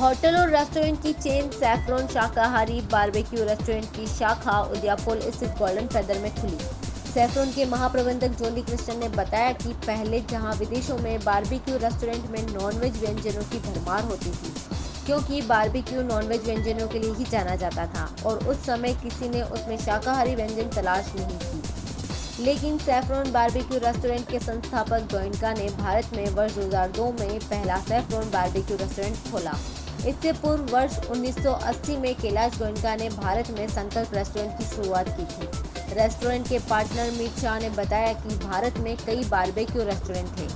Hotel और restaurant की chain saffron शाकाहारी बारबेक्यू रेस्टोरेंट की शाखा उदयपुर स्थित गोल्डन फेदर में खुली। सैफरॉन के महाप्रबंधक जॉली कृष्णन ने बताया कि पहले जहां विदेशों में बारबेक्यू रेस्टोरेंट में नॉनवेज व्यंजनों की भरमार होती थी, क्योंकि बारबेक्यू नॉनवेज व्यंजनों के लिए ही जाना जाता था और उस समय किसी ने उसमें शाकाहारी व्यंजन तलाश नहीं की। लेकिन सैफरॉन बारबेक्यू रेस्टोरेंट के संस्थापक गोयनका ने भारत में वर्ष 2002 में पहला सैफरॉन बारबेक्यू रेस्टोरेंट खोला। इससे पूर्व वर्ष 1980 में कैलाश गोयनका ने भारत में संकल्प रेस्टोरेंट की शुरुआत की थी। रेस्टोरेंट के पार्टनर मीत शाह ने बताया कि भारत में कई बारबेक्यू रेस्टोरेंट थे,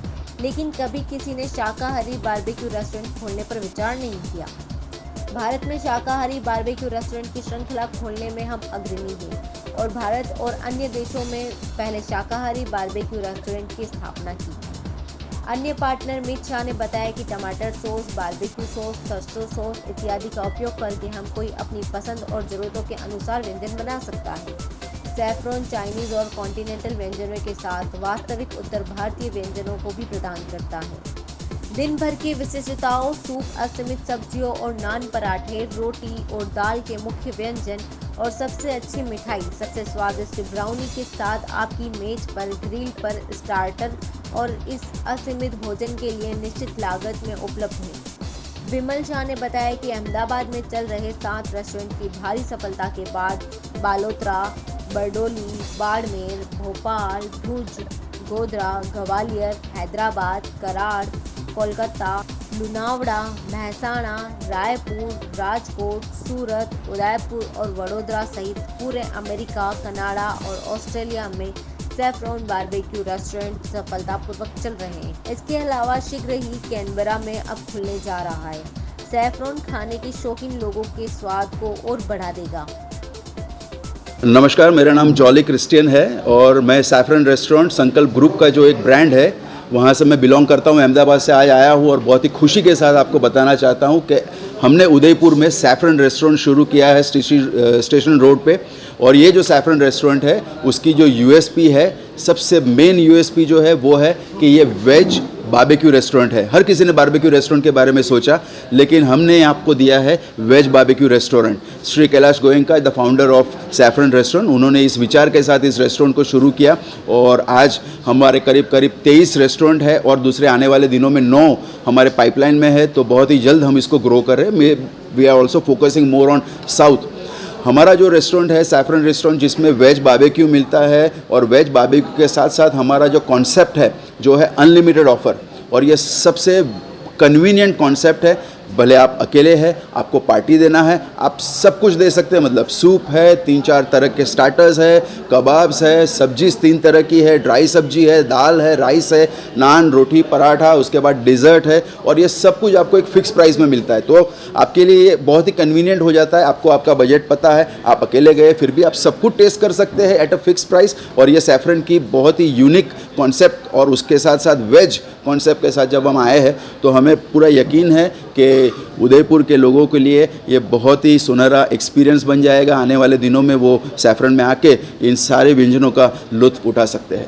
लेकिन कभी किसी ने शाकाहारी बारबेक्यू रेस्टोरेंट खोलने पर विचार नहीं किया। भारत में शाकाहारी बारबेक्यू रेस्टोरेंट की श्रृंखला खोलने में हम अग्रणी हैं और भारत और अन्य देशों में पहले शाकाहारी बारबेक्यू रेस्टोरेंट की स्थापना की। अन्य पार्टनर मीत शाह ने बताया कि टमाटर सॉस, बारबेक्यू सॉस, सरसों सॉस इत्यादि का उपयोग करके हम कोई अपनी पसंद और ज़रूरतों के अनुसार व्यंजन बना सकता है। सैफरॉन चाइनीज़ और कॉन्टिनेंटल व्यंजनों के साथ वास्तविक उत्तर भारतीय व्यंजनों को भी प्रदान करता है। दिन भर की विशिष्टताओं, सूप, असीमित सब्जियों और नान, पराठे, रोटी और दाल के मुख्य व्यंजन और सबसे अच्छी मिठाई, सबसे स्वादिष्ट ब्राउनी के साथ आपकी मेज पर ग्रिल पर स्टार्टर और इस असीमित भोजन के लिए निश्चित लागत में उपलब्ध है। विमल शाह ने बताया कि अहमदाबाद में चल रहे 7 रेस्टोरेंट की भारी सफलता के बाद बालोतरा, बरडोली, बाड़मेर, भोपाल, भुज, गोधरा, ग्वालियर, हैदराबाद, कराड़, कोलकाता, लुनावड़ा, महसाणा, रायपुर, राजकोट, सूरत, उदयपुर और वडोदरा सहित पूरे अमेरिका, कनाडा और ऑस्ट्रेलिया में सैफरॉन बारबेक्यू रेस्टोरेंट सफलतापूर्वक चल रहे हैं। इसके अलावा शीघ्र ही कैनबरा में अब खुलने जा रहा है। सैफरॉन खाने के शौकीन लोगों के स्वाद को और बढ़ा देगा। नमस्कार, मेरा नाम जॉली क्रिस्टियन है और मैं सैफरॉन रेस्टोरेंट संकल्प ग्रुप का जो एक ब्रांड है वहाँ से मैं बिलोंग करता हूँ। अहमदाबाद से आज आया हूँ और बहुत ही खुशी के साथ आपको बताना चाहता हूँ कि हमने उदयपुर में सैफरॉन रेस्टोरेंट शुरू किया है स्टेशन रोड पे। और ये जो सैफरॉन रेस्टोरेंट है उसकी जो यूएसपी है, सबसे मेन यूएसपी जो है वो है कि ये वेज बारबेक्यू रेस्टोरेंट है। हर किसी ने बारबेक्यू रेस्टोरेंट के बारे में सोचा, लेकिन हमने आपको दिया है veg barbecue restaurant. Shri Kailash Goenka, the founder of Saffron restaurant, उन्होंने इस विचार के साथ इस रेस्टोरेंट को शुरू किया और आज हमारे करीब 23 रेस्टोरेंट है और दूसरे आने वाले दिनों में 9 हमारे पाइपलाइन में है। तो बहुत ही जल्द हम इसको ग्रो कर रहे हैं। We are also focusing more on South. हमारा जो रेस्टोरेंट है सैफरॉन रेस्टोरेंट, जिसमें वेज बारबेक्यू मिलता है और वेज बारबेक्यू के साथ साथ हमारा जो कॉन्सेप्ट है जो है अनलिमिटेड ऑफ़र, और ये सबसे कन्वीनियंट कॉन्सेप्ट है। भले आप अकेले हैं, आपको पार्टी देना है, आप सब कुछ दे सकते हैं। मतलब सूप है, 3-4 तरह के स्टार्टर्स है, कबाब्स है, सब्जी 3 तरह की है, ड्राई सब्जी है, दाल है, राइस है, नान, रोटी, पराठा, उसके बाद डिज़र्ट है, और ये सब कुछ आपको एक फ़िक्स प्राइस में मिलता है। तो आपके लिए ये बहुत ही कन्वीनियंट हो जाता है। आपको आपका बजट पता है, आप अकेले गए फिर भी आप सब कुछ टेस्ट कर सकते हैं एट अ फिक्स प्राइस। और ये सैफरॉन की बहुत ही यूनिक कॉन्सेप्ट और उसके साथ साथ वेज कॉन्सेप्ट के साथ जब हम आए हैं तो हमें पूरा यकीन है कि उदयपुर के लोगों के लिए ये बहुत ही सुनहरा एक्सपीरियंस बन जाएगा। आने वाले दिनों में वो सैफरॉन में आके इन सारे व्यंजनों का लुत्फ़ उठा सकते हैं।